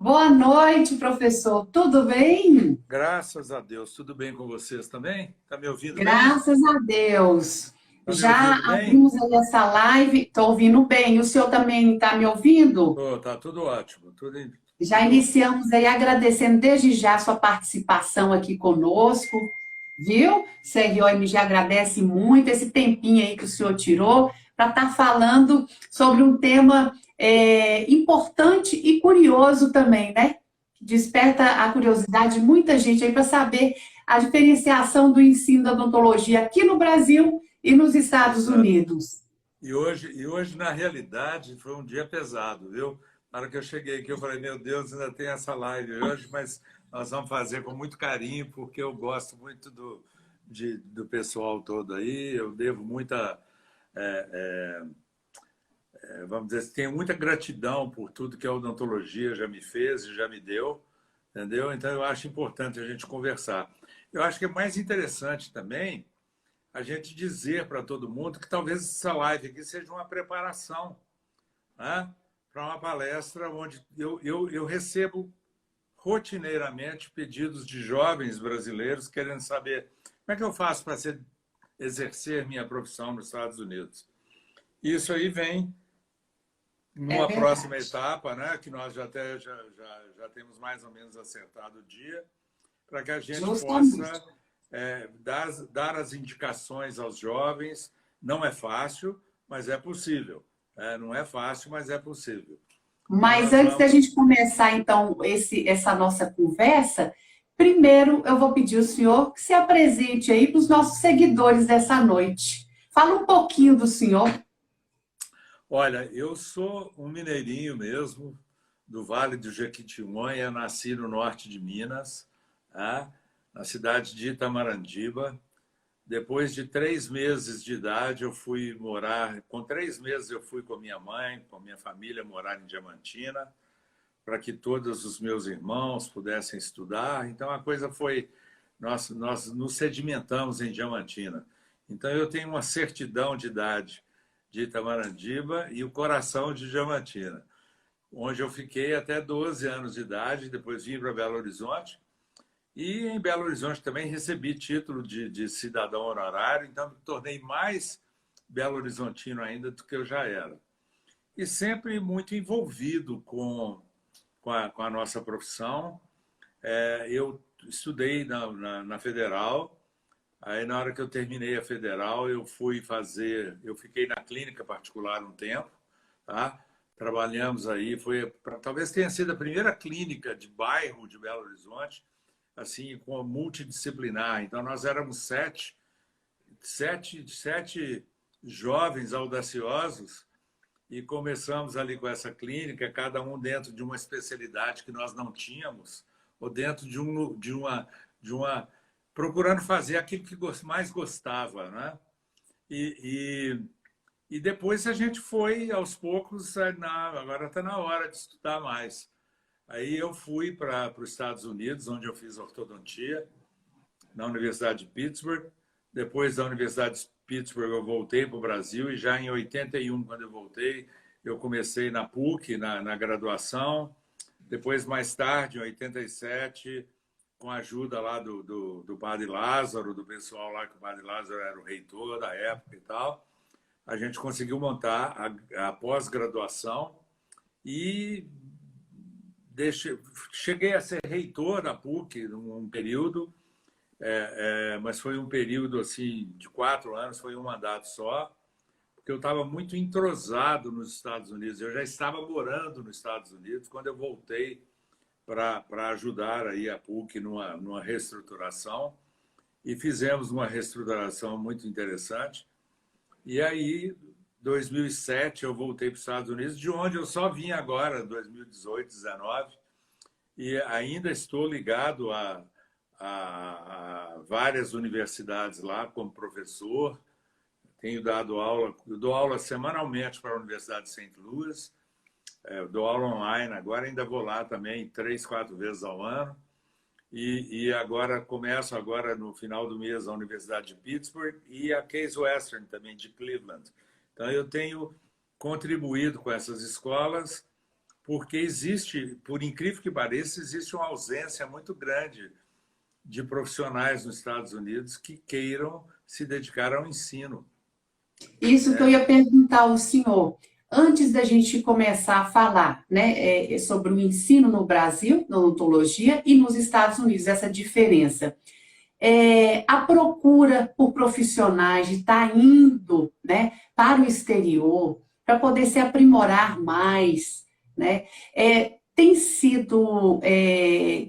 Boa noite, professor. Tudo bem? Graças a Deus. Tudo bem com vocês também? Tá me ouvindo bem? Graças a Deus. Tá me Já ouvindo bem? abrimos aí essa live. Estou ouvindo bem. O senhor também está me ouvindo? Oh, tá tudo ótimo. Já Tudo... iniciamos aí agradecendo desde já a sua participação aqui conosco, viu? CROM já agradece muito esse tempinho aí que o senhor tirou para estar falando sobre um tema importante e curioso também, né? Desperta a curiosidade de muita gente aí para saber a diferenciação do ensino da odontologia aqui no Brasil e nos Estados Exato. Unidos. E hoje, na realidade, foi um dia pesado, viu? Na hora que eu cheguei aqui, eu falei, meu Deus, ainda tem essa live hoje, mas nós vamos fazer com muito carinho, porque eu gosto muito do pessoal todo aí. Eu devo muita, vamos dizer, tenho muita gratidão por tudo que a odontologia já me fez e já me deu, entendeu? Então, eu acho importante a gente conversar. Eu acho que é mais interessante também a gente dizer para todo mundo que talvez essa live aqui seja uma preparação, né, para uma palestra onde eu recebo rotineiramente pedidos de jovens brasileiros querendo saber como é que eu faço para exercer minha profissão nos Estados Unidos. Isso aí vem É numa próxima verdade. etapa, né, que nós já temos mais ou menos acertado o dia, para que a gente Justamente. possa dar as indicações aos jovens. Não é fácil, mas é possível. Não é fácil, mas é possível. Então, Mas nós antes da vamos. gente começar, então, essa nossa conversa, primeiro eu vou pedir ao senhor que se apresente aí para os nossos seguidores dessa noite. Fala um pouquinho do senhor. Olha, eu sou um mineirinho mesmo, do Vale do Jequitinhonha, nasci no norte de Minas, tá? Na cidade de Itamarandiba. Depois de 3 meses de idade, eu fui morar. Com 3 meses, eu fui com a minha mãe, com a minha família, morar em Diamantina, para que todos os meus irmãos pudessem estudar. Então, a coisa foi. Nós nos sedimentamos em Diamantina. Então, eu tenho uma certidão de idade de Itamarandiba e o coração de Diamantina, onde eu fiquei até 12 anos de idade. Depois vim para Belo Horizonte. E em Belo Horizonte também recebi título de cidadão honorário, então me tornei mais Belo Horizontino ainda do que eu já era. E sempre muito envolvido com a nossa profissão. Eu estudei na Federal, aí na hora que eu terminei a Federal, eu fiquei na clínica particular um tempo, tá? Trabalhamos aí, talvez tenha sido a primeira clínica de bairro de Belo Horizonte, assim, com multidisciplinar. Então, nós éramos sete jovens audaciosos e começamos ali com essa clínica, cada um dentro de uma especialidade que nós não tínhamos, ou dentro de uma procurando fazer aquilo que mais gostava, né? E, e depois a gente foi, aos poucos, agora está na hora de estudar mais. Aí eu fui para os Estados Unidos, onde eu fiz ortodontia, na Universidade de Pittsburgh. Depois da Universidade de Pittsburgh, eu voltei para o Brasil e já em 81, quando eu voltei, eu comecei na PUC, na graduação. Depois, mais tarde, em 87, com a ajuda lá do Padre Lázaro, do pessoal lá, que o Padre Lázaro era o reitor da época e tal, a gente conseguiu montar a pós-graduação e cheguei a ser reitor da PUC num período, mas foi um período assim de 4 anos, foi um mandato só, porque eu estava muito entrosado nos Estados Unidos. Eu já estava morando nos Estados Unidos quando eu voltei para ajudar aí a PUC numa reestruturação, e fizemos uma reestruturação muito interessante. E aí, 2007, eu voltei para os Estados Unidos, de onde eu só vim agora, 2018, 2019, e ainda estou ligado a várias universidades lá como professor. Tenho dado aula, dou aula semanalmente para a Universidade de Saint Louis, dou aula online, agora ainda vou lá também 3, 4 vezes ao ano. E agora começo agora no final do mês a Universidade de Pittsburgh e a Case Western também de Cleveland. Então eu tenho contribuído com essas escolas porque existe, por incrível que pareça, existe uma ausência muito grande de profissionais nos Estados Unidos que queiram se dedicar ao ensino. Isso que eu ia perguntar ao senhor. Antes da gente começar a falar, né, sobre o ensino no Brasil, na odontologia, e nos Estados Unidos, essa diferença. A procura por profissionais de estar indo, né, para o exterior, para poder se aprimorar mais, né, tem sido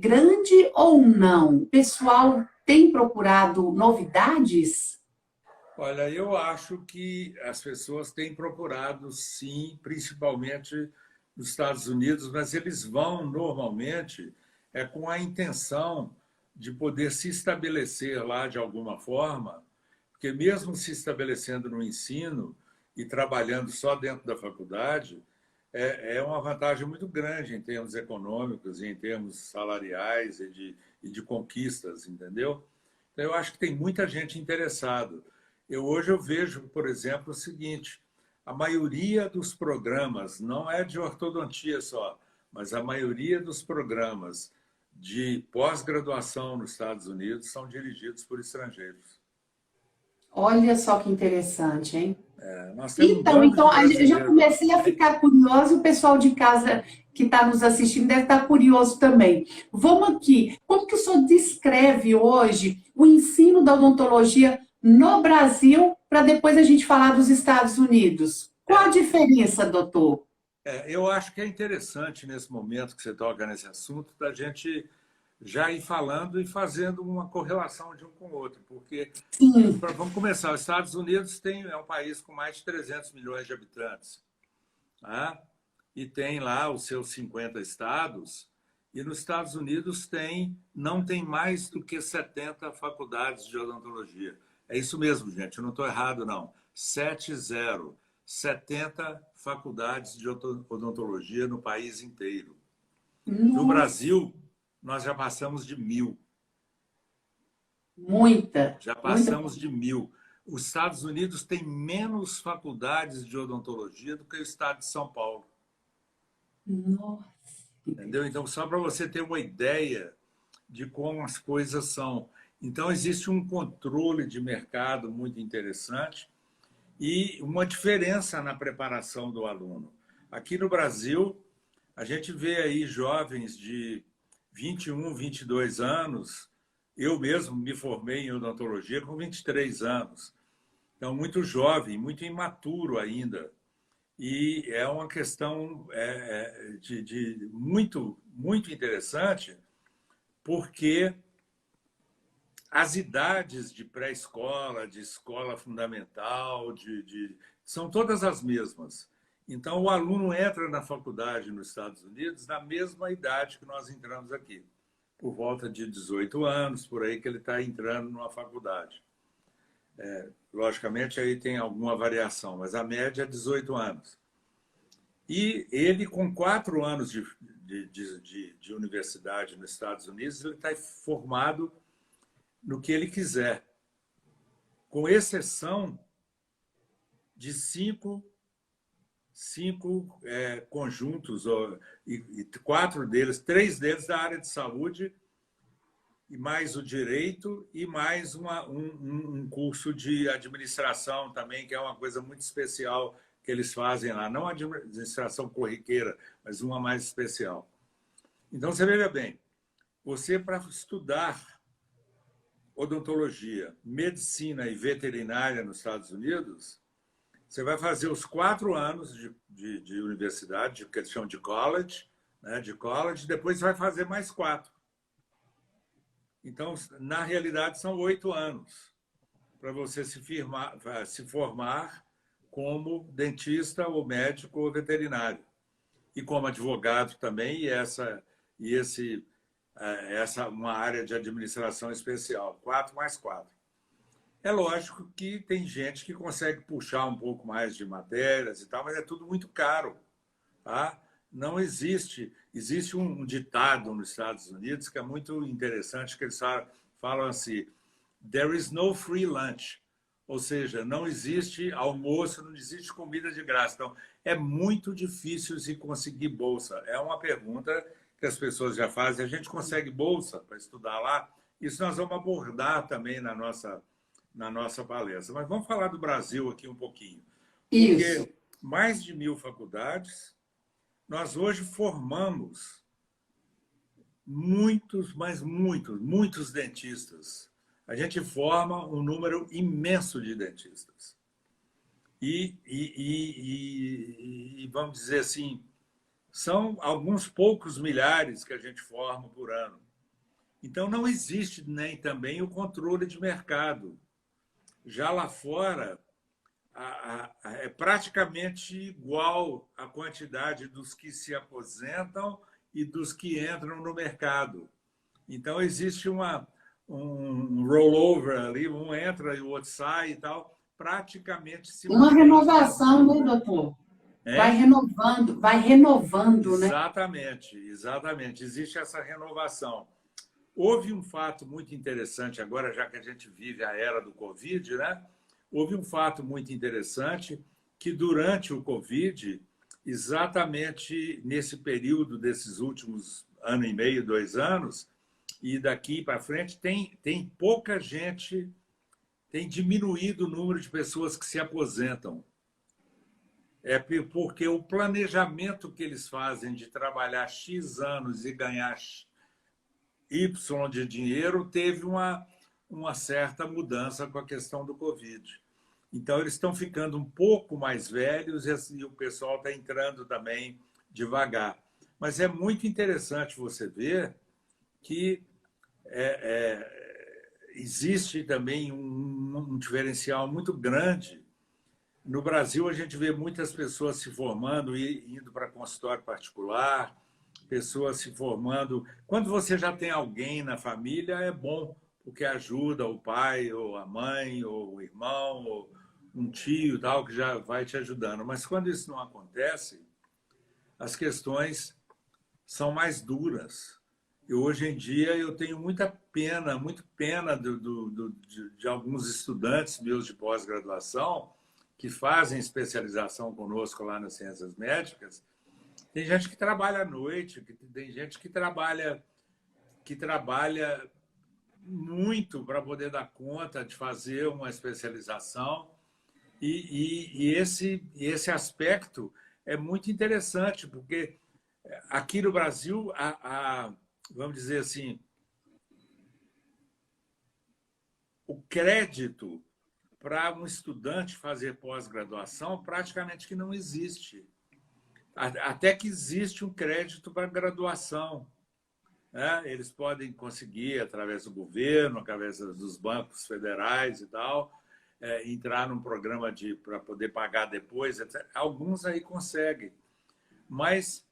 grande ou não? O pessoal tem procurado novidades? Olha, eu acho que as pessoas têm procurado, sim, principalmente nos Estados Unidos, mas eles vão normalmente com a intenção de poder se estabelecer lá de alguma forma, porque mesmo se estabelecendo no ensino e trabalhando só dentro da faculdade, é uma vantagem muito grande em termos econômicos, em termos salariais e de conquistas, entendeu? Então, eu acho que tem muita gente interessada. Hoje eu vejo, por exemplo, o seguinte: a maioria dos programas, não é de ortodontia só, mas a maioria dos programas de pós-graduação nos Estados Unidos são dirigidos por estrangeiros. Olha só que interessante, hein? Nós temos um Então, bando de eu já brasileiros. comecei a ficar curiosa, e o pessoal de casa que está nos assistindo deve estar curioso também. Vamos aqui, como que o senhor descreve hoje o ensino da odontologia no Brasil, para depois a gente falar dos Estados Unidos? Qual a diferença, doutor? Eu acho que é interessante, nesse momento que você toca nesse assunto, da gente já ir falando e fazendo uma correlação de um com o outro, porque Sim, vamos começar. Os Estados Unidos é um país com mais de 300 milhões de habitantes, tá? E tem lá os seus 50 estados, e nos Estados Unidos não tem mais do que 70 faculdades de odontologia. É isso mesmo, gente, eu não estou errado, não. 70, 70 faculdades de odontologia no país inteiro. No nossa, Brasil, nós já passamos de 1.000. muita, Já muita. passamos de 1.000. Os Estados Unidos têm menos faculdades de odontologia do que o estado de São Paulo. Nossa, Entendeu? Então, só para você ter uma ideia de como as coisas são. Então, existe um controle de mercado muito interessante e uma diferença na preparação do aluno. Aqui no Brasil, a gente vê aí jovens de 21, 22 anos. Eu mesmo me formei em odontologia com 23 anos. Então, muito jovem, muito imaturo ainda. E é uma questão muito, muito interessante, porque as idades de pré-escola, de escola fundamental, são todas as mesmas. Então, o aluno entra na faculdade nos Estados Unidos na mesma idade que nós entramos aqui, por volta de 18 anos, por aí que ele está entrando numa faculdade. Logicamente, aí tem alguma variação, mas a média é 18 anos. E ele, com 4 anos de universidade nos Estados Unidos, ele está formado no que ele quiser, com exceção de cinco conjuntos, e 4 deles, 3 deles da área de saúde, e mais o direito, e mais um curso de administração também, que é uma coisa muito especial que eles fazem lá. Não a administração corriqueira, mas uma mais especial. Então, você veja bem, você, para estudar odontologia, medicina e veterinária nos Estados Unidos, você vai fazer os 4 anos de universidade, que eles chamam de college, né, depois você vai fazer mais 4. Então, na realidade, são 8 anos para você se formar como dentista ou médico ou veterinário. E como advogado também, essa uma área de administração especial, 4 mais 4. É lógico que tem gente que consegue puxar um pouco mais de matérias e tal, mas é tudo muito caro. Tá? Não existe um ditado nos Estados Unidos que é muito interessante, que eles falam assim: there is no free lunch. Ou seja, não existe almoço, não existe comida de graça. Então, é muito difícil se conseguir bolsa. É uma pergunta que as pessoas já fazem. A gente consegue bolsa para estudar lá? Isso nós vamos abordar também na nossa palestra. Mas vamos falar do Brasil aqui um pouquinho. Isso. Porque mais de 1.000 faculdades, nós hoje formamos muitos, mas muitos dentistas. A gente forma um número imenso de dentistas. E vamos dizer assim, são alguns poucos milhares que a gente forma por ano. Então, não existe nem também o controle de mercado. Já lá fora, é praticamente igual a quantidade dos que se aposentam e dos que entram no mercado. Então, existe um rollover ali, um entra e o outro sai e tal, praticamente Uma simultaneamente. renovação, né, doutor? É? Vai renovando, né? Exatamente, exatamente. Existe essa renovação. Houve um fato muito interessante agora, já que a gente vive a era do Covid, né? Houve um fato muito interessante que durante o Covid, exatamente nesse período desses últimos ano e meio, 2 anos, e daqui para frente, tem pouca gente, tem diminuído o número de pessoas que se aposentam. É porque o planejamento que eles fazem de trabalhar X anos e ganhar Y de dinheiro teve uma certa mudança com a questão do Covid. Então, eles estão ficando um pouco mais velhos e o pessoal está entrando também devagar. Mas é muito interessante você ver que existe também um diferencial muito grande. No Brasil, a gente vê muitas pessoas se formando e indo para consultório particular, pessoas se formando. Quando você já tem alguém na família, é bom, porque ajuda o pai, ou a mãe, ou o irmão, ou um tio, tal, que já vai te ajudando. Mas quando isso não acontece, as questões são mais duras. E hoje em dia eu tenho muita pena de alguns estudantes meus de pós-graduação que fazem especialização conosco lá nas ciências médicas. Tem gente que trabalha à noite, tem gente que trabalha muito para poder dar conta de fazer uma especialização. E esse aspecto é muito interessante, porque aqui no Brasil, vamos dizer assim, o crédito para um estudante fazer pós-graduação praticamente que não existe. Até que existe um crédito para graduação. Né? Eles podem conseguir, através do governo, através dos bancos federais e tal, entrar num programa para poder pagar depois. Etc. Alguns aí conseguem. Mas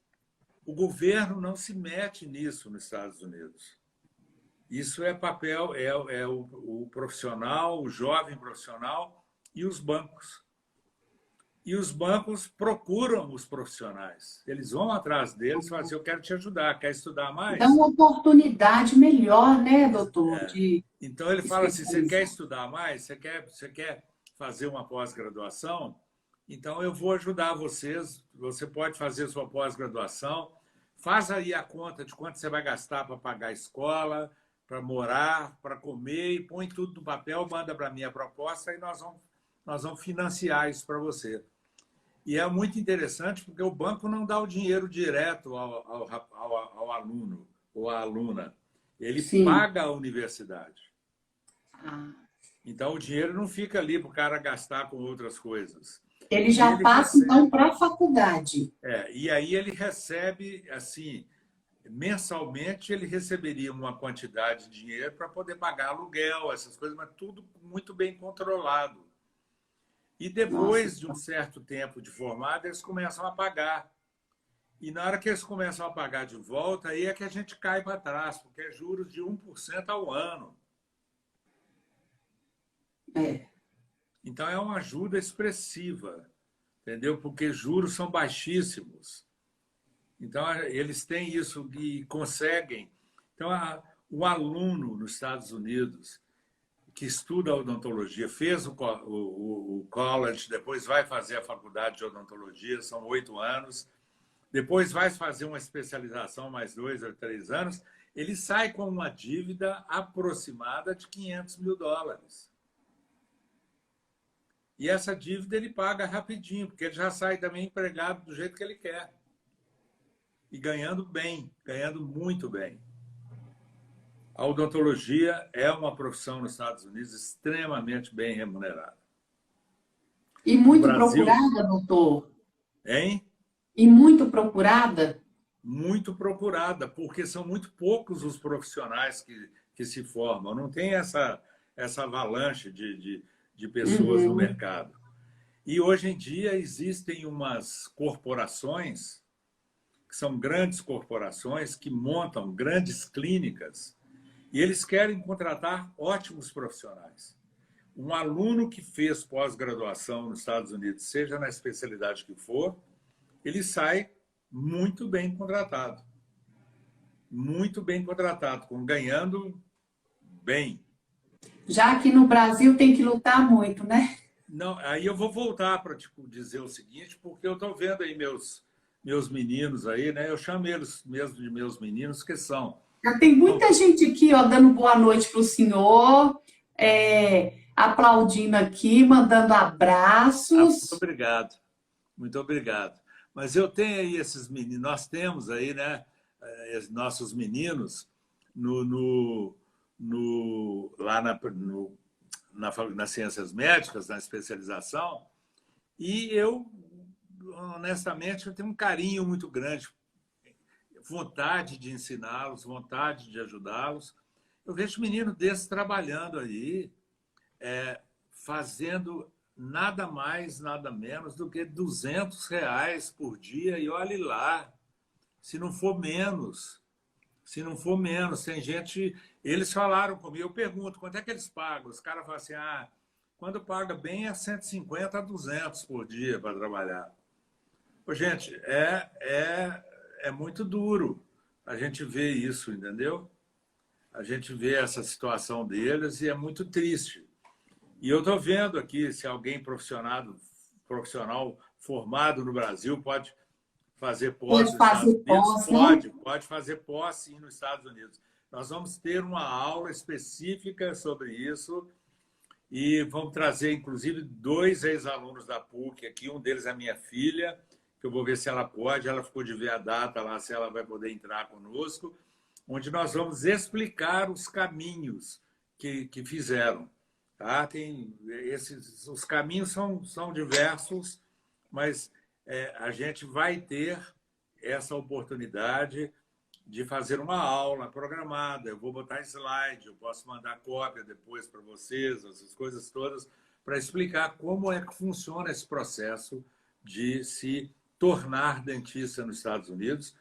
o governo não se mete nisso nos Estados Unidos. Isso é papel, o profissional, o jovem profissional e os bancos. E os bancos procuram os profissionais. Eles vão atrás deles e falam assim, eu quero te ajudar, quer estudar mais? Dá uma oportunidade melhor, né, doutor? Então, ele fala assim, você quer estudar mais? Você quer fazer uma pós-graduação? Então, eu vou ajudar vocês. Você pode fazer sua pós-graduação. Faz aí a conta de quanto você vai gastar para pagar a escola, para morar, para comer, e põe tudo no papel, manda para mim a proposta e nós vamos financiar isso para você. E é muito interessante porque o banco não dá o dinheiro direto ao aluno ou à aluna. Ele paga a universidade. Então, o dinheiro não fica ali para o cara gastar com outras coisas. Ele já passa, então, para a faculdade. E aí ele recebe, assim, mensalmente ele receberia uma quantidade de dinheiro para poder pagar aluguel, essas coisas, mas tudo muito bem controlado. E depois de um certo tempo de formado, eles começam a pagar. E na hora que eles começam a pagar de volta, aí é que a gente cai para trás, porque é juros de 1% ao ano. Então, é uma ajuda expressiva, entendeu? Porque juros são baixíssimos. Então, eles têm isso e conseguem. Então, o aluno nos Estados Unidos que estuda odontologia, fez o college, depois vai fazer a faculdade de odontologia, são 8 anos, depois vai fazer uma especialização mais 2 ou 3 anos, ele sai com uma dívida aproximada de US$ 500 mil. E essa dívida ele paga rapidinho, porque ele já sai também empregado do jeito que ele quer. E ganhando bem, ganhando muito bem. A odontologia é uma profissão nos Estados Unidos extremamente bem remunerada. E muito procurada, doutor? Hein? E muito procurada? Muito procurada, porque são muito poucos os profissionais que se formam. Não tem essa avalanche de pessoas no mercado. E hoje em dia existem umas corporações, que são grandes corporações, que montam grandes clínicas, e eles querem contratar ótimos profissionais. Um aluno que fez pós-graduação nos Estados Unidos, seja na especialidade que for, ele sai muito bem contratado. Muito bem contratado, ganhando bem. Já aqui no Brasil tem que lutar muito, né? Não, aí eu vou voltar para te dizer o seguinte, porque eu estou vendo aí meus meninos aí, né? Eu chamo eles mesmo de meus meninos, que são... Já tem muita gente aqui, ó, dando boa noite para o senhor, aplaudindo aqui, mandando abraços. Muito obrigado, muito obrigado. Mas eu tenho aí esses meninos, nós temos aí, né, nossos meninos lá nas ciências médicas, na especialização, e eu, honestamente, eu tenho um carinho muito grande, vontade de ensiná-los, vontade de ajudá-los. Eu vejo menino desses trabalhando aí, fazendo nada mais, nada menos do que R$ 200 por dia, e olhe lá, se não for menos. Se não for menos, tem gente... Eles falaram comigo, eu pergunto, quanto é que eles pagam? Os caras falam assim, quando paga bem é 150 a 200 por dia para trabalhar. Pô, gente, é muito duro a gente ver isso, entendeu? A gente vê essa situação deles e é muito triste. E eu estou vendo aqui se alguém profissional formado no Brasil pode fazer pós nos Estados Unidos. Pode fazer pós, sim, nos Estados Unidos. Nós vamos ter uma aula específica sobre isso e vamos trazer, inclusive, 2 ex-alunos da PUC aqui. Um deles é a minha filha, que eu vou ver se ela pode. Ela ficou de ver a data lá, se ela vai poder entrar conosco, onde nós vamos explicar os caminhos que fizeram. Tá? Os caminhos são diversos, mas a gente vai ter essa oportunidade de fazer uma aula programada. Eu vou botar slide, eu posso mandar cópia depois para vocês, essas coisas todas, para explicar como é que funciona esse processo de se tornar dentista nos Estados Unidos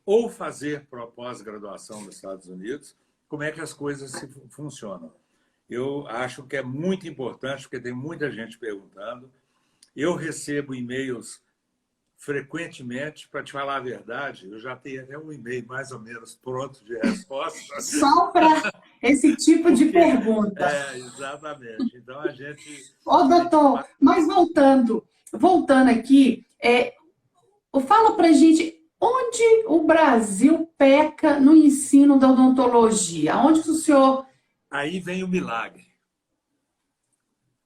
ou fazer pós-graduação nos Estados Unidos, como é que as coisas funcionam. Eu acho que é muito importante, porque tem muita gente perguntando. Eu recebo e-mails frequentemente, para te falar a verdade, eu já tenho até um e-mail mais ou menos pronto de resposta. Só para esse tipo de pergunta. Exatamente. Então, a gente... Doutor, mas voltando aqui, fala para a gente onde o Brasil peca no ensino da odontologia? Onde que o senhor... Aí vem o milagre.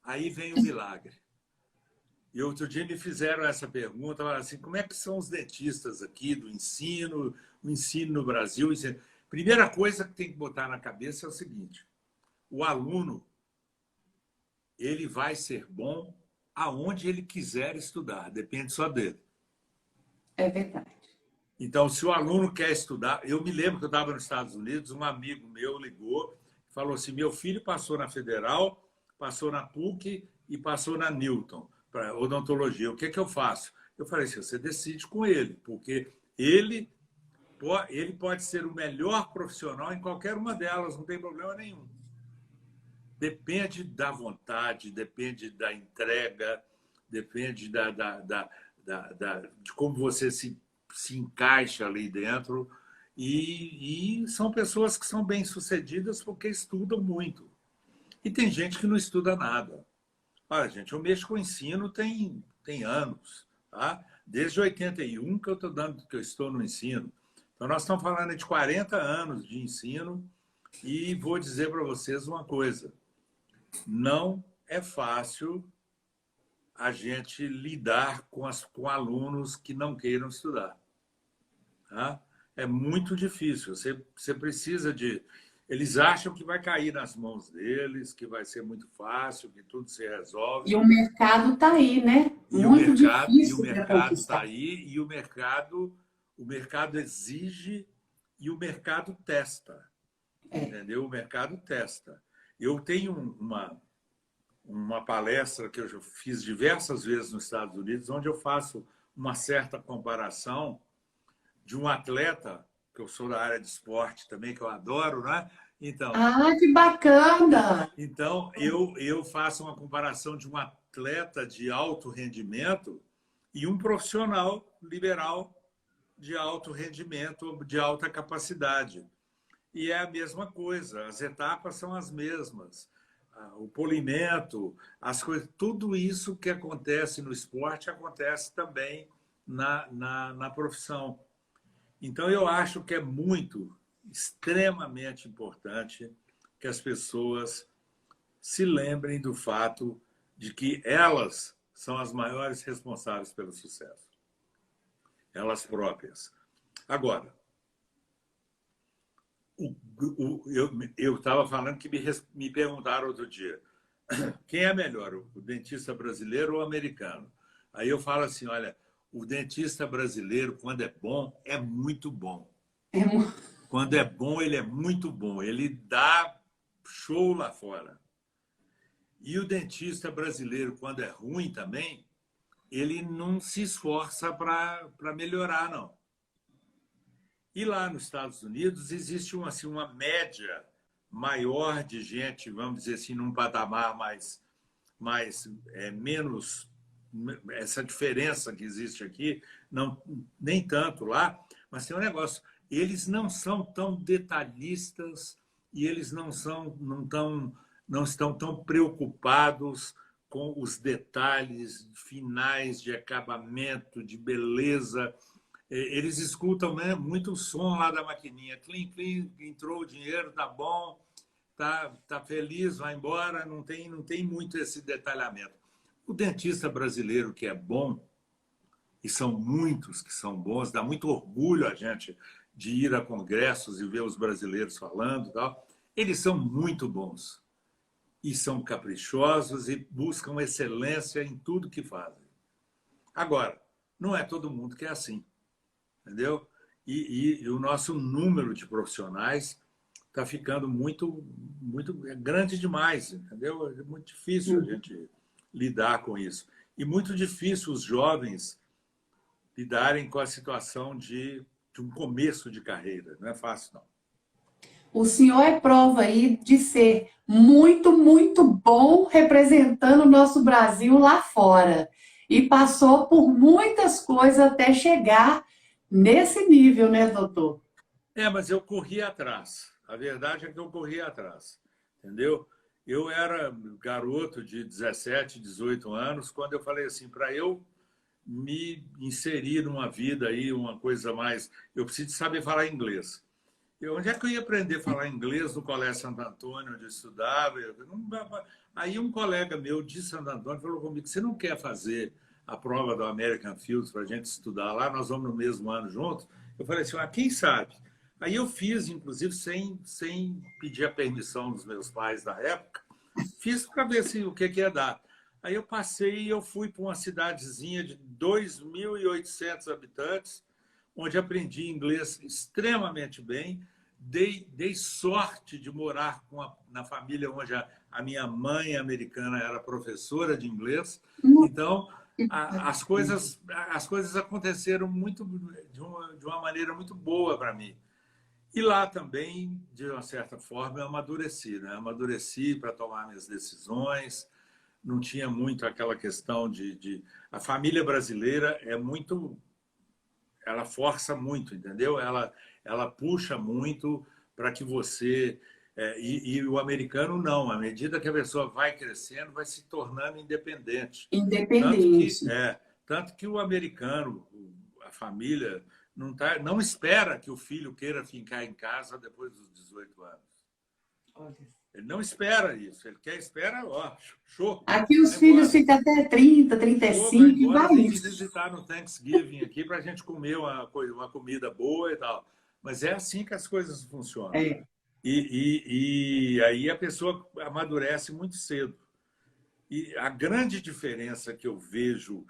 Aí vem o milagre. E outro dia me fizeram essa pergunta, assim, como é que são os dentistas aqui do ensino, o ensino no Brasil? Primeira coisa que tem que botar na cabeça é o seguinte, o aluno, ele vai ser bom aonde ele quiser estudar, depende só dele. É verdade. Então, se o aluno quer estudar... Eu me lembro que eu estava nos Estados Unidos, um amigo meu ligou, falou assim, meu filho passou na Federal, passou na PUC e passou na Newton, para odontologia. O que eu faço? Eu falei assim, você decide com ele, porque ele pode ser o melhor profissional em qualquer uma delas, não tem problema nenhum. Depende da vontade, depende da entrega, depende de como você se encaixa ali dentro. E são pessoas que são bem-sucedidas porque estudam muito. E tem gente que não estuda nada. Olha, gente, eu mexo com ensino tem anos, tá? Desde 81 que que eu estou no ensino. Então, nós estamos falando de 40 anos de ensino e vou dizer para vocês uma coisa. Não é fácil a gente lidar com alunos que não queiram estudar. Tá? É muito difícil. Você precisa de... Eles acham que vai cair nas mãos deles, que vai ser muito fácil, que tudo se resolve. E o mercado está aí, né? Muito difícil para mercado está conquistar. aí e o mercado exige e o mercado testa. Entendeu? O mercado testa. Eu tenho uma palestra que eu já fiz diversas vezes nos Estados Unidos, onde eu faço uma certa comparação de um atleta, que eu sou da área de esporte também, que eu adoro, né? Então, Que bacana! então eu faço uma comparação de um atleta de alto rendimento e um profissional liberal de alto rendimento, de alta capacidade. E é a mesma coisa, as etapas são as mesmas. O polimento, as coisas, tudo isso que acontece no esporte acontece também na profissão. Então, eu acho que é extremamente importante que as pessoas se lembrem do fato de que elas são as maiores responsáveis pelo sucesso. Elas próprias. Agora, eu estava falando que me perguntaram outro dia, quem é melhor, o dentista brasileiro ou o americano? Aí eu falo assim, olha, o dentista brasileiro, quando é muito bom. Quando é bom, ele é muito bom. Ele dá show lá fora. E o dentista brasileiro, quando é ruim também, ele não se esforça para melhorar, não. E lá nos Estados Unidos existe uma média maior de gente, vamos dizer assim, num patamar menos... Essa diferença que existe aqui, não, nem tanto lá, mas tem um negócio. Eles não são tão detalhistas e eles não estão tão preocupados com os detalhes finais de acabamento, de beleza. Eles escutam, né, muito som lá da maquininha. Clim, clim, entrou o dinheiro, tá bom, tá feliz, vai embora. Não tem muito esse detalhamento. O dentista brasileiro que é bom, e são muitos que são bons, dá muito orgulho a gente de ir a congressos e ver os brasileiros falando e tal. Eles são muito bons e são caprichosos e buscam excelência em tudo que fazem. Agora, não é todo mundo que é assim, entendeu? E o nosso número de profissionais está ficando muito grande demais, entendeu? É muito difícil a gente lidar com isso. E muito difícil os jovens lidarem com a situação de um começo de carreira. Não é fácil, não. O senhor é prova aí de ser muito, muito bom representando o nosso Brasil lá fora. E passou por muitas coisas até chegar nesse nível, né, doutor? Mas eu corri atrás. A verdade é que eu corri atrás, entendeu? Eu era garoto de 17, 18 anos, quando eu falei assim, para eu me inserir numa vida aí, uma coisa mais... Eu preciso saber falar inglês. Onde é que eu ia aprender a falar inglês no Colégio Santo Antônio, onde eu estudava? Aí um colega meu de Santo Antônio falou comigo, você não quer fazer a prova do American Fields para a gente estudar lá? Nós vamos no mesmo ano juntos. Eu falei assim, quem sabe? Aí eu fiz, inclusive, sem pedir a permissão dos meus pais da época, fiz para ver o que ia dar. Aí eu passei e eu fui para uma cidadezinha de 2.800 habitantes, onde aprendi inglês extremamente bem. Dei sorte de morar na família onde a minha mãe americana era professora de inglês. Então, as coisas aconteceram de uma maneira muito boa para mim. E lá também, de uma certa forma, eu amadureci, né? Amadureci para tomar minhas decisões. Não tinha muito aquela questão A família brasileira é muito... Ela força muito, entendeu? Ela puxa muito para que você E o americano não. À medida que a pessoa vai crescendo, vai se tornando independente. Independente. Tanto que o americano, a família, não espera que o filho queira ficar em casa depois dos 18 anos. Olha. Ele não espera isso. Ele espera, ó, show. Aqui os filhos ficam até 30, 35 e vai tem que isso. visitar no Thanksgiving aqui para a gente comer uma comida boa e tal. Mas é assim que as coisas funcionam. E aí a pessoa amadurece muito cedo. E a grande diferença que eu vejo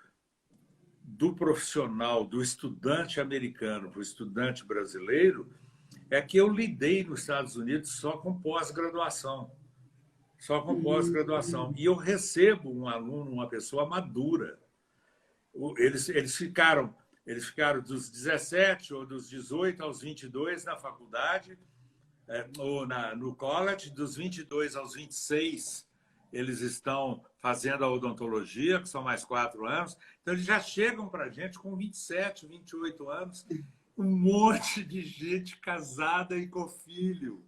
do profissional, do estudante americano para o estudante brasileiro, é que eu lidei nos Estados Unidos só com pós-graduação. Só com pós-graduação. E eu recebo um aluno, uma pessoa madura. Eles ficaram dos 17 ou dos 18 aos 22 na faculdade, ou no college, dos 22 aos 26 eles estão fazendo a odontologia, que são mais 4 anos. Então, eles já chegam para a gente com 27, 28 anos, um monte de gente casada e com filho.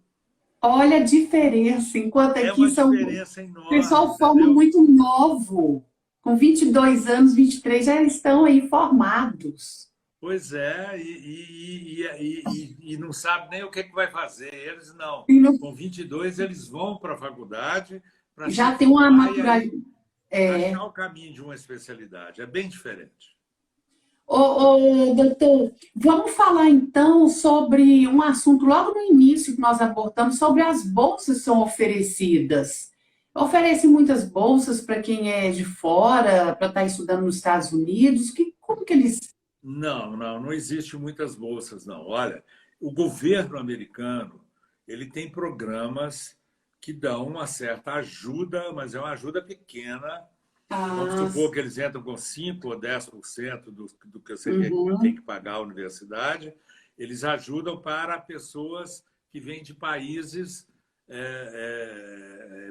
Olha a diferença, enquanto aqui são... diferença enorme, o pessoal forma muito novo. Com 22 anos, 23, já estão aí formados. Pois é, e não sabe nem o que vai fazer. Eles não. Com 22, eles vão para a faculdade para já tem uma maturidade. Achar o caminho de uma especialidade. É bem diferente. Doutor, vamos falar então sobre um assunto logo no início que nós abordamos, sobre as bolsas que são oferecidas. Oferece muitas bolsas para quem é de fora, para estar estudando nos Estados Unidos. Como que eles... Não existe muitas bolsas, não. Olha, o governo americano ele tem programas que dão uma certa ajuda, mas é uma ajuda pequena. Vamos supor que eles entram com 5% ou 10% do que você tem que pagar à universidade. Eles ajudam para pessoas que vêm de países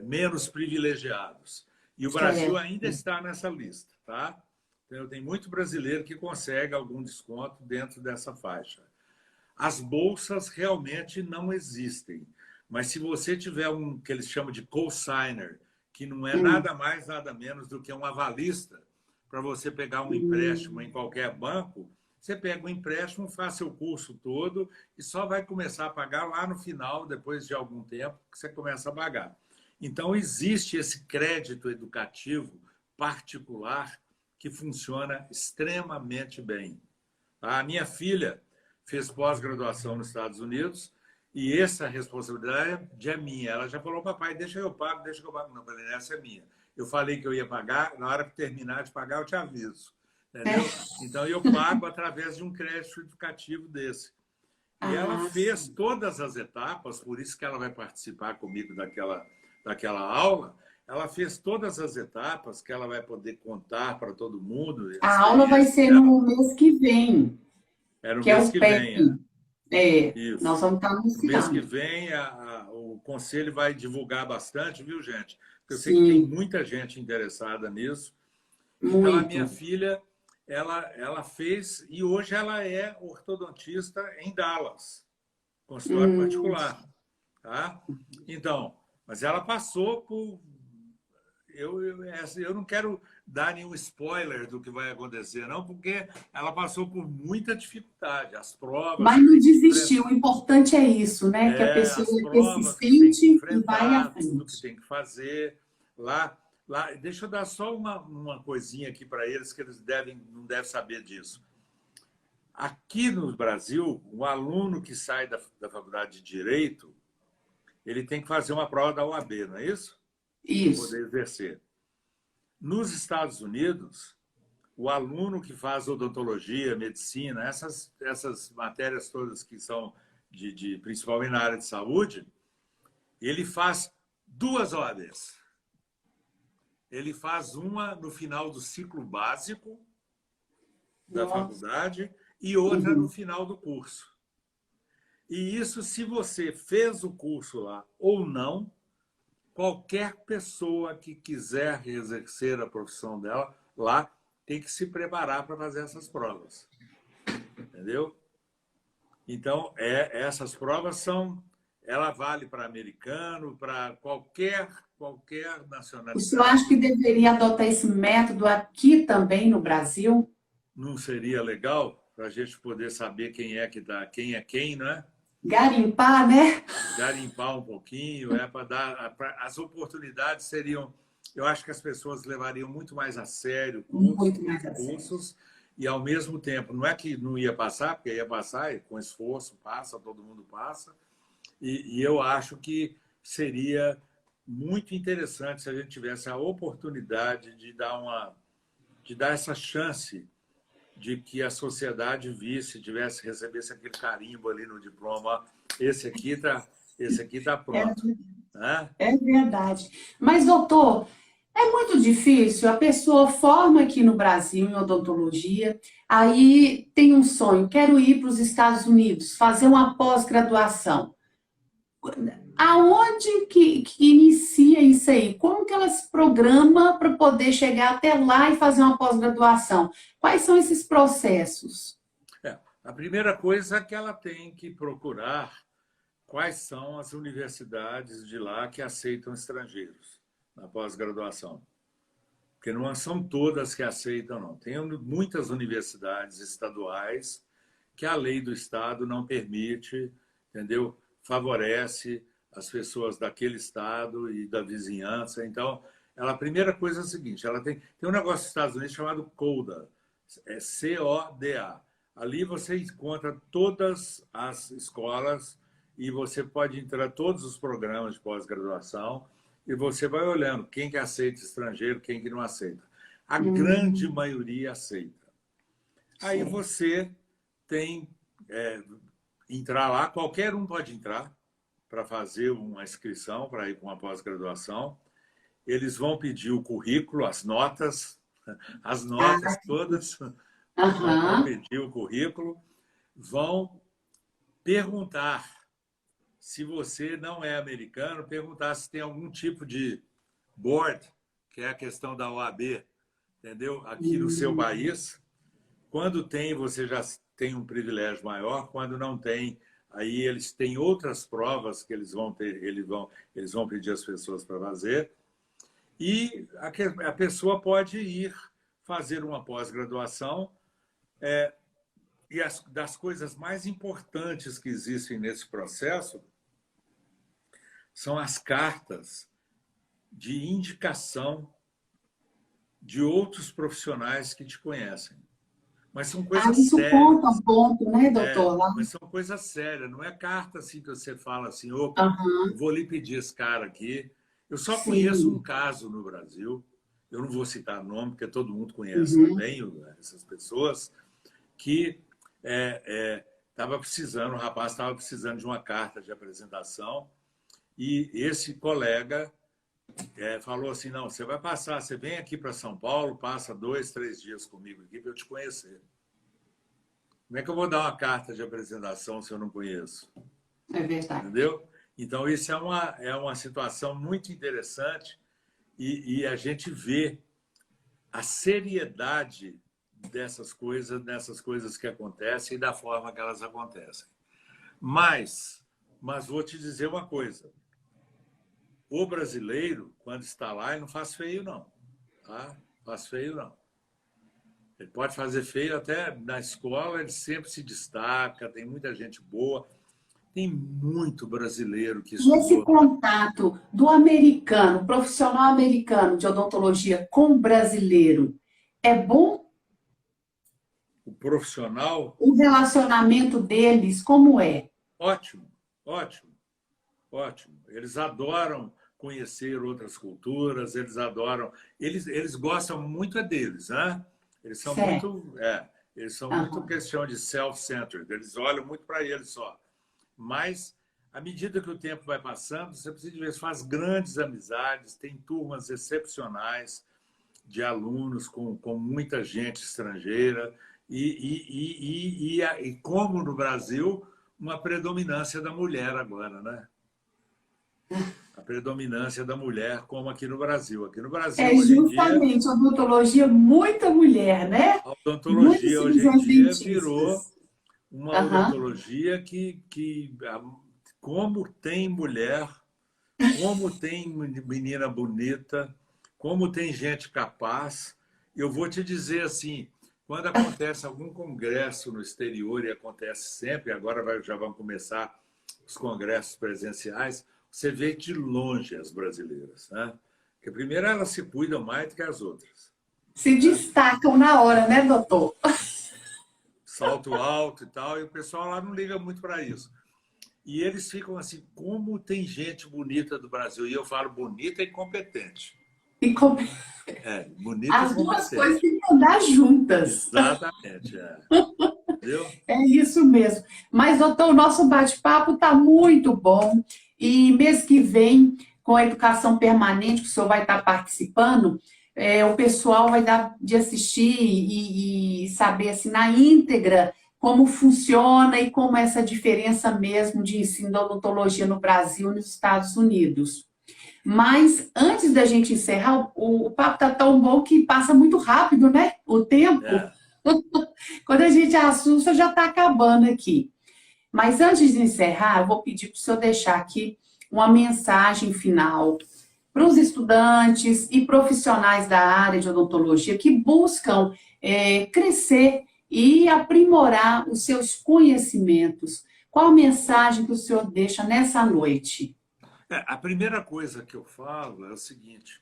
menos privilegiados. E o Brasil ainda está nessa lista, tá? Então, tem muito brasileiro que consegue algum desconto dentro dessa faixa. As bolsas realmente não existem. Mas se você tiver um que eles chamam de co-signer, que não é nada mais, nada menos do que um avalista, para você pegar um empréstimo em qualquer banco, você pega um empréstimo, faz seu curso todo e só vai começar a pagar lá no final, depois de algum tempo, que você começa a pagar. Então, existe esse crédito educativo particular que funciona extremamente bem. A minha fez pós-graduação nos Estados Unidos e essa responsabilidade é minha. Ela já falou, papai, deixa eu pago. Não, falei, essa é minha. Eu falei que eu ia pagar, na hora que terminar de pagar, eu te aviso. Entendeu? Então, eu pago através de um crédito educativo desse. E ela fez todas as etapas, por isso que ela vai participar comigo daquela aula. Ela fez todas as etapas que ela vai poder contar para todo mundo. A aula vai ser no mês que vem. No mês que vem. Isso. Nós vamos estar no final. Mês que vem, o conselho vai divulgar bastante, viu, gente? Porque eu sei que tem muita gente interessada nisso. Muito. Então, a minha filha, ela fez, e hoje ela é ortodontista em Dallas, consultório particular. Tá? Então, mas ela passou por... Eu não quero dar nenhum spoiler do que vai acontecer, não, porque ela passou por muita dificuldade. As provas... Mas não desistiu, o importante é isso, né? Que a pessoa é persistente e vai à frente. Tudo que tem que fazer. Lá, deixa eu dar só uma coisinha aqui para eles, que eles não devem saber disso. Aqui no Brasil, o aluno que sai da faculdade de Direito, ele tem que fazer uma prova da OAB, não é isso? Isso. Para poder exercer. Nos Estados Unidos, o aluno que faz odontologia, medicina, essas matérias todas que são principalmente na área de saúde, ele faz 2 OABs. Ele faz uma no final do ciclo básico da faculdade e outra no final do curso. E isso, se você fez o curso lá ou não, qualquer pessoa que quiser exercer a profissão dela lá tem que se preparar para fazer essas provas. Entendeu? Então, essas provas são ela vale para americano, para qualquer O senhor nacionalidade. acha que deveria adotar esse método aqui também no Brasil? Não seria legal para a gente poder saber quem é que dá, quem é quem, não é? Garimpar, né? Garimpar um pouquinho, para dar. As oportunidades seriam. Eu acho que as pessoas levariam muito mais a sério Muito os mais a sério. cursos, e ao mesmo tempo, não é que não ia passar, porque ia passar, e com esforço passa, todo mundo passa, e eu acho que seria muito interessante se a gente tivesse a oportunidade de dar essa chance de que a sociedade visse, recebesse aquele carimbo ali no diploma. Esse aqui tá pronto. Né? É verdade. Mas, doutor, é muito difícil. A pessoa forma aqui no Brasil em odontologia, aí tem um sonho, quero ir para os Estados Unidos, fazer uma pós-graduação. Aonde que inicia isso aí? Como que ela se programa para poder chegar até lá e fazer uma pós-graduação? Quais são esses processos? A primeira coisa é que ela tem que procurar quais são as universidades de lá que aceitam estrangeiros na pós-graduação. Porque não são todas que aceitam, não. Tem muitas universidades estaduais que a lei do Estado não permite, entendeu? Favorece as pessoas daquele estado e da vizinhança. Então, a primeira coisa é a seguinte, ela tem um negócio nos Estados Unidos chamado CODA, CODA. Ali você encontra todas as escolas e você pode entrar em todos os programas de pós-graduação e você vai olhando quem que aceita estrangeiro, quem que não aceita. A grande maioria aceita. Aí você tem entrar lá, qualquer um pode entrar para fazer uma inscrição, para ir para uma pós-graduação. Eles vão pedir o currículo, as notas todas, vão pedir o currículo, vão perguntar, se você não é americano, perguntar se tem algum tipo de board, que é a questão da OAB, entendeu? Aqui no seu país. Quando tem, você já tem um privilégio maior. Quando não tem, aí eles têm outras provas que eles vão pedir às pessoas para fazer. E a pessoa pode ir fazer uma pós-graduação. E das coisas mais importantes que existem nesse processo são as cartas de indicação de outros profissionais que te conhecem. Mas são coisas isso sérias. Ponto a ponto, né, doutor? Mas são coisas sérias. Não é carta assim que você fala assim, opa, eu vou lhe pedir esse cara aqui. Eu só conheço um caso no Brasil, eu não vou citar nome, porque todo mundo conhece também essas pessoas, que estava precisando, o rapaz estava precisando de uma carta de apresentação e esse colega falou assim, não, você vai passar, você vem aqui para São Paulo, passa 2, 3 dias comigo aqui para eu te conhecer. Como é que eu vou dar uma carta de apresentação se eu não conheço? É verdade. Entendeu? Então, isso é uma situação muito interessante e a gente vê a seriedade dessas coisas que acontecem e da forma que elas acontecem. Mas vou te dizer uma coisa. O brasileiro, quando está lá, ele não faz feio, não. Tá? Faz feio, não. Ele pode fazer feio até na escola, ele sempre se destaca, tem muita gente boa. Tem muito brasileiro que estudou. E esse contato do americano, profissional americano de odontologia com o brasileiro, é bom? O profissional? O relacionamento deles, como é? Ótimo, ótimo, ótimo. Eles adoram conhecer outras culturas, eles adoram... Eles gostam muito deles, né? Eles são muito questão de self-centered, eles olham muito para eles só. Mas, à medida que o tempo vai passando, você precisa de ver, faz grandes amizades, tem turmas excepcionais de alunos com muita gente estrangeira e como no Brasil, uma predominância da mulher agora, né? A predominância da mulher, como aqui no Brasil. Aqui no Brasil, hoje em dia... Justamente, odontologia, muita mulher, né? A odontologia, hoje em dia, virou uma odontologia que como tem mulher, como tem menina bonita, como tem gente capaz. Eu vou te dizer assim, quando acontece algum congresso no exterior, e acontece sempre, agora já vão começar os congressos presenciais, você vê de longe as brasileiras, né? Porque primeiro elas se cuidam mais do que as outras, Se né? destacam na hora, né, doutor? Salto alto e tal, e o pessoal lá não liga muito para isso. E eles ficam assim, como tem gente bonita do Brasil? E eu falo bonita e competente. E com- Bonita e As duas coisas competente. têm que andar juntas. Exatamente, entendeu? É isso mesmo. Mas, doutor, o nosso bate-papo está muito bom. E mês que vem, com a educação permanente, que o senhor vai estar participando, o pessoal vai dar de assistir e saber assim, na íntegra como funciona e como é essa diferença mesmo de ensino da odontologia no Brasil e nos Estados Unidos. Mas antes da gente encerrar, o papo está tão bom que passa muito rápido, né? O tempo. É. Quando a gente assusta, já está acabando aqui. Mas antes de encerrar, eu vou pedir para o senhor deixar aqui uma mensagem final para os estudantes e profissionais da área de odontologia que buscam crescer e aprimorar os seus conhecimentos. Qual a mensagem que o senhor deixa nessa noite? A primeira coisa que eu falo é o seguinte,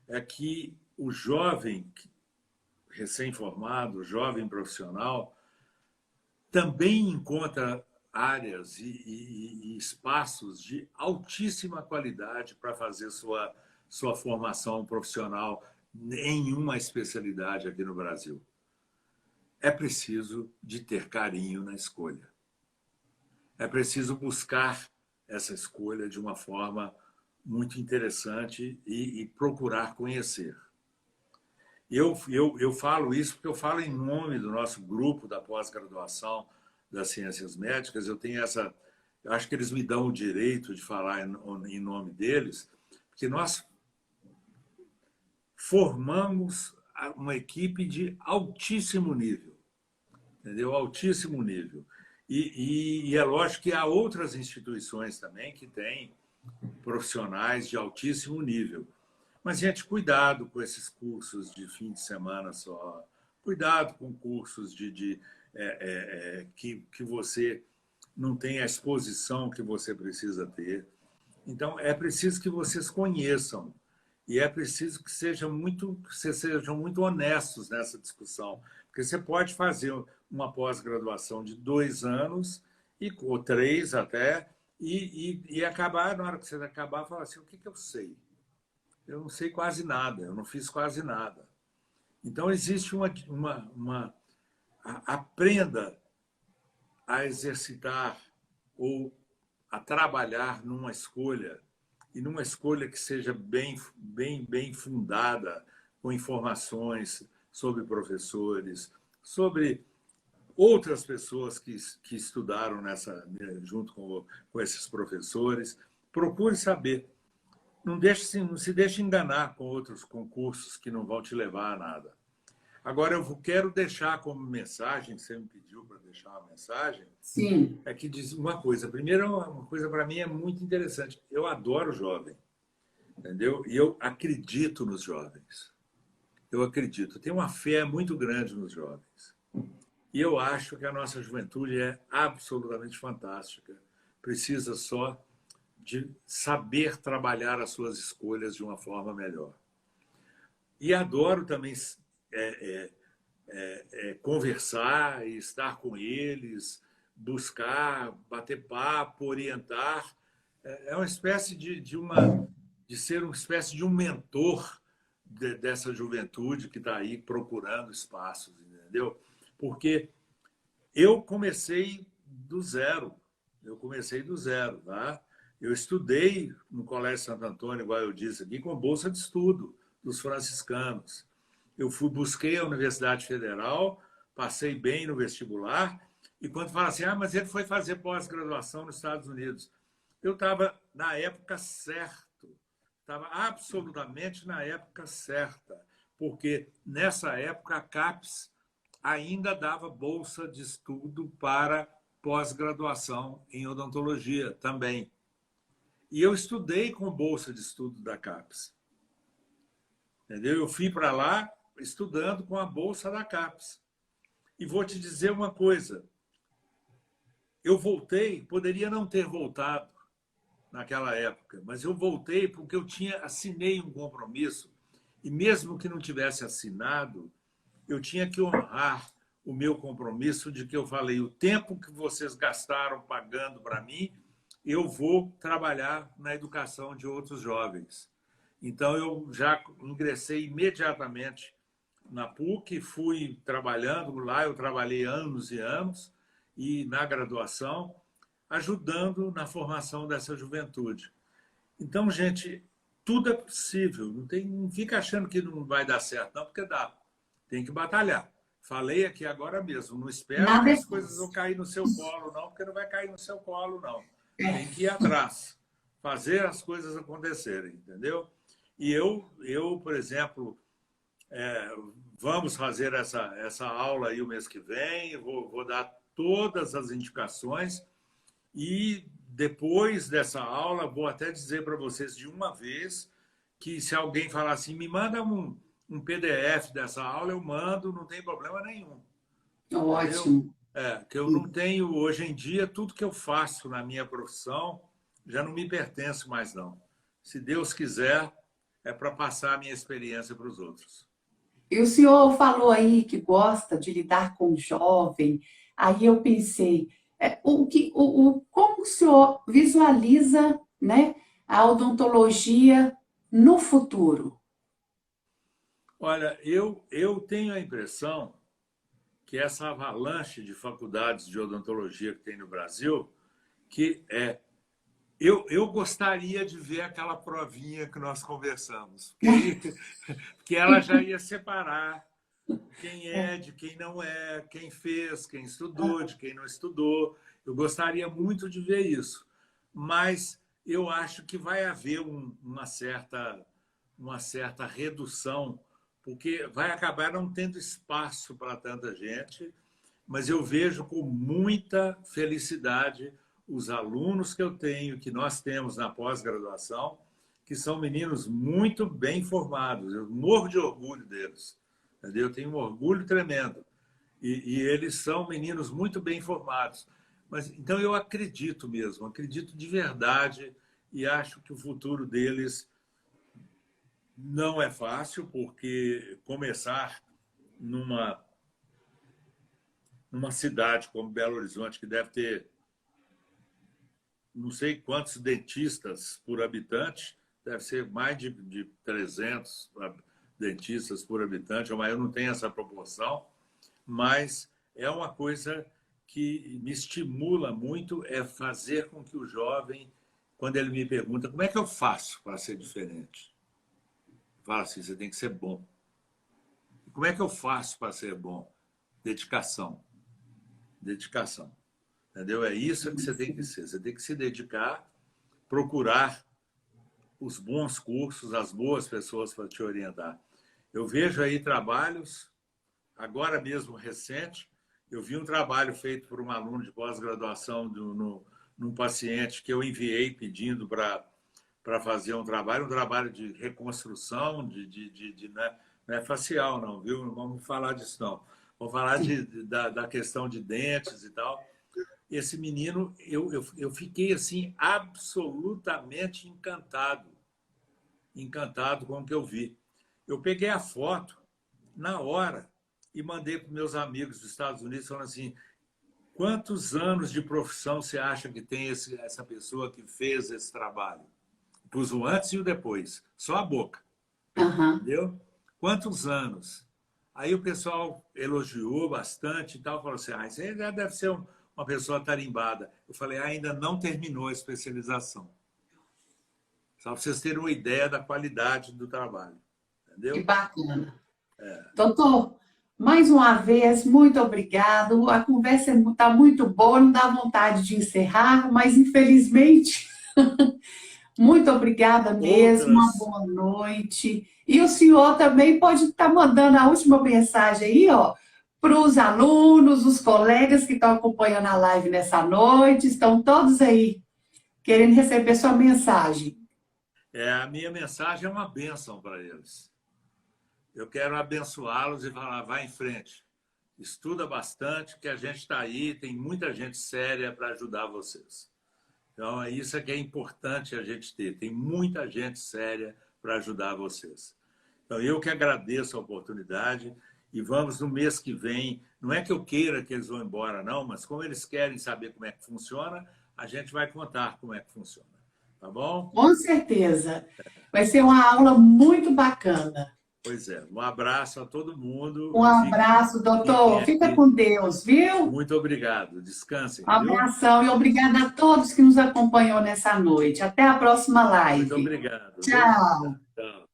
é que o jovem recém-formado, o jovem profissional, também encontra áreas e espaços de altíssima qualidade para fazer sua formação profissional em uma especialidade aqui no Brasil. É preciso de ter carinho na escolha. É preciso buscar essa escolha de uma forma muito interessante e procurar conhecer. Eu falo isso porque eu falo em nome do nosso grupo da pós-graduação das ciências médicas. Eu acho que eles me dão o direito de falar em nome deles, porque nós formamos uma equipe de altíssimo nível, entendeu? Altíssimo nível. E é lógico que há outras instituições também que têm profissionais de altíssimo nível. Mas, gente, cuidado com esses cursos de fim de semana só. Cuidado com cursos que você não tem a exposição que você precisa ter. Então, é preciso que vocês conheçam. E é preciso que vocês sejam muito honestos nessa discussão. Porque você pode fazer uma pós-graduação de 2 anos, ou 3 até, e acabar, na hora que você acabar, falar assim, o que eu sei? Eu não sei quase nada, eu não fiz quase nada. Então, existe aprenda a exercitar ou a trabalhar numa escolha, e numa escolha que seja bem fundada, com informações sobre professores, sobre outras pessoas que estudaram junto com esses professores. Procure saber. Não se deixe enganar com outros concursos que não vão te levar a nada. Agora, eu quero deixar como mensagem, você me pediu para deixar uma mensagem, Sim. é que diz uma coisa. Primeiro, uma coisa para mim é muito interessante. Eu adoro jovem, entendeu? E eu acredito nos jovens. Eu acredito. Eu tenho uma fé muito grande nos jovens. E eu acho que a nossa juventude é absolutamente fantástica. Precisa só de saber trabalhar as suas escolhas de uma forma melhor. E adoro também conversar e estar com eles, buscar, bater papo, orientar. É uma espécie de ser uma espécie de um mentor dessa juventude que está aí procurando espaços, entendeu? Porque eu comecei do zero. Tá? Eu estudei no Colégio Santo Antônio, igual eu disse aqui, com bolsa de estudo dos franciscanos. Busquei a Universidade Federal, passei bem no vestibular, e quando fala assim, mas ele foi fazer pós-graduação nos Estados Unidos. Eu estava na época certa, estava absolutamente na época certa, porque nessa época a CAPES ainda dava bolsa de estudo para pós-graduação em odontologia também. E eu estudei com bolsa de estudo da CAPES. Entendeu? Eu fui para lá estudando com a bolsa da CAPES. E vou te dizer uma coisa. Eu voltei, poderia não ter voltado naquela época, mas eu voltei porque eu assinei um compromisso, e mesmo que não tivesse assinado, eu tinha que honrar o meu compromisso de que eu falei, o tempo que vocês gastaram pagando para mim, eu vou trabalhar na educação de outros jovens. Então, eu já ingressei imediatamente na PUC, fui trabalhando lá, eu trabalhei anos e anos, e na graduação, ajudando na formação dessa juventude. Então, gente, tudo é possível. Não fica achando que não vai dar certo, não, porque dá. Tem que batalhar. Falei aqui agora mesmo, não espero que as coisas vão cair no seu colo, não, porque não vai cair no seu colo, não. Tem que ir atrás, fazer as coisas acontecerem, entendeu? E eu por exemplo, vamos fazer essa aula aí o mês que vem, vou dar todas as indicações e depois dessa aula vou até dizer para vocês de uma vez que se alguém falar assim, me manda um PDF dessa aula, eu mando, não tem problema nenhum. Ótimo. Que eu não tenho, hoje em dia, tudo que eu faço na minha profissão já não me pertence mais, não. Se Deus quiser, é para passar a minha experiência para os outros. E o senhor falou aí que gosta de lidar com jovem, aí eu pensei, como o senhor visualiza, né, a odontologia no futuro? Olha, eu tenho a impressão que essa avalanche de faculdades de odontologia que tem no Brasil, eu gostaria de ver aquela provinha que nós conversamos, porque ela já ia separar quem é de quem não é, quem fez, quem estudou, de quem não estudou. Eu gostaria muito de ver isso, mas eu acho que vai haver uma certa redução, porque vai acabar não tendo espaço para tanta gente, mas eu vejo com muita felicidade os alunos que eu tenho, que nós temos na pós-graduação, que são meninos muito bem formados. Eu morro de orgulho deles. Entendeu? Eu tenho um orgulho tremendo. E eles são meninos muito bem formados. Então, eu acredito mesmo, acredito de verdade e acho que o futuro deles não é fácil, porque começar numa cidade como Belo Horizonte, que deve ter não sei quantos dentistas por habitante, deve ser mais de 300 dentistas por habitante, mas eu não tenho essa proporção, mas é uma coisa que me estimula muito, é fazer com que o jovem, quando ele me pergunta como é que eu faço para ser diferente, fala assim, você tem que ser bom. Como é que eu faço para ser bom? Dedicação. Dedicação. Entendeu? É isso que você tem que ser. Você tem que se dedicar, procurar os bons cursos, as boas pessoas para te orientar. Eu vejo aí trabalhos, agora mesmo recente, eu vi um trabalho feito por um aluno de pós-graduação num paciente que eu enviei pedindo para fazer um trabalho de reconstrução, não é facial, não, viu? Não vamos falar disso, não. Vamos falar da questão de dentes e tal. Esse menino, eu fiquei assim absolutamente encantado com o que eu vi. Eu peguei a foto na hora e mandei para meus amigos dos Estados Unidos falando assim, quantos anos de profissão você acha que tem essa pessoa que fez esse trabalho? Pus o antes e o depois, só a boca. Uhum. Entendeu? Quantos anos? Aí o pessoal elogiou bastante e tal, falou assim, isso aí já deve ser uma pessoa tarimbada. Eu falei, ainda não terminou a especialização. Só para vocês terem uma ideia da qualidade do trabalho. Entendeu? Que bacana. Doutor, mais uma vez, muito obrigado. A conversa está muito boa, não dá vontade de encerrar, mas infelizmente, muito obrigada mesmo, uma boa noite. E o senhor também pode estar mandando a última mensagem aí, ó, para os alunos, os colegas que estão acompanhando a live nessa noite, estão todos aí querendo receber sua mensagem. A minha mensagem é uma bênção para eles. Eu quero abençoá-los e falar, vai em frente. Estuda bastante, que a gente está aí, tem muita gente séria para ajudar vocês. Então, isso é que é importante a gente ter. Tem muita gente séria para ajudar vocês. Então, eu que agradeço a oportunidade e vamos no mês que vem. Não é que eu queira que eles vão embora, não, mas como eles querem saber como é que funciona, a gente vai contar como é que funciona. Tá bom? Com certeza. Vai ser uma aula muito bacana. Pois é. Um abraço a todo mundo. Um abraço, doutor. Fica com Deus, viu? Muito obrigado. Descansem. Um abração e obrigada a todos que nos acompanhou nessa noite. Até a próxima live. Muito obrigado. Tchau. Tchau.